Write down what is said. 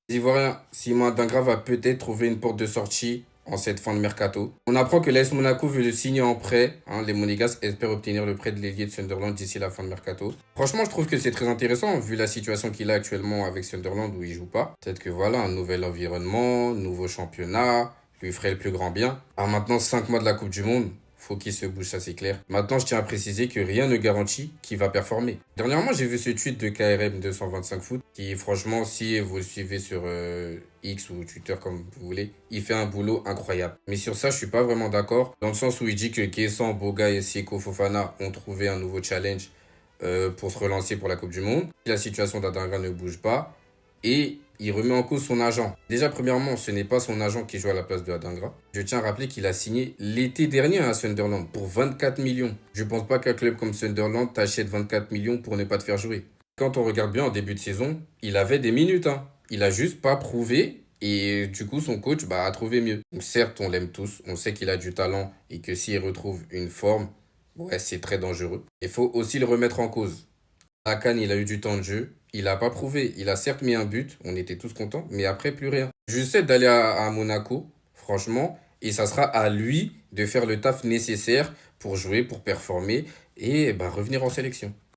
Les Ivoiriens, Simon Adingra va peut-être trouver une porte de sortie en cette fin de mercato. On apprend que l'AS Monaco veut le signer en prêt. Les Monégasques espèrent obtenir le prêt de l'ailier de Sunderland d'ici la fin de mercato. Franchement, je trouve que c'est très intéressant vu la situation qu'il a actuellement avec Sunderland où il joue pas. Peut-être que voilà, un nouvel environnement, nouveau championnat, lui ferait le plus grand bien. Maintenant, 5 mois de la Coupe du Monde. Faut qu'il se bouge, ça c'est clair. Maintenant, je tiens à préciser que rien ne garantit qu'il va performer. Dernièrement, j'ai vu ce tweet de KRM 225 Foot qui, franchement, si vous le suivez sur X ou Twitter comme vous voulez, il fait un boulot incroyable. Mais sur ça, je suis pas vraiment d'accord, dans le sens où il dit que Guessant, Boga et Seko Fofana ont trouvé un nouveau challenge pour se relancer pour la Coupe du Monde. La situation d'Adingra ne bouge pas et il remet en cause son agent. Déjà, premièrement, ce n'est pas son agent qui joue à la place de Adingra. Je tiens à rappeler qu'il a signé l'été dernier à Sunderland pour 24 millions. Je pense pas qu'un club comme Sunderland t'achète 24 millions pour ne pas te faire jouer. Quand on regarde bien en début de saison, il avait des minutes. Il a juste pas prouvé et du coup son coach a trouvé mieux. Donc certes, on l'aime tous, on sait qu'il a du talent et que s'il retrouve une forme, ouais, c'est très dangereux. Il faut aussi le remettre en cause. À Cannes, il a eu du temps de jeu. Il n'a pas prouvé. Il a certes mis un but, on était tous contents, mais après, plus rien. Je sais d'aller à Monaco, franchement, et ça sera à lui de faire le taf nécessaire pour jouer, pour performer et revenir en sélection.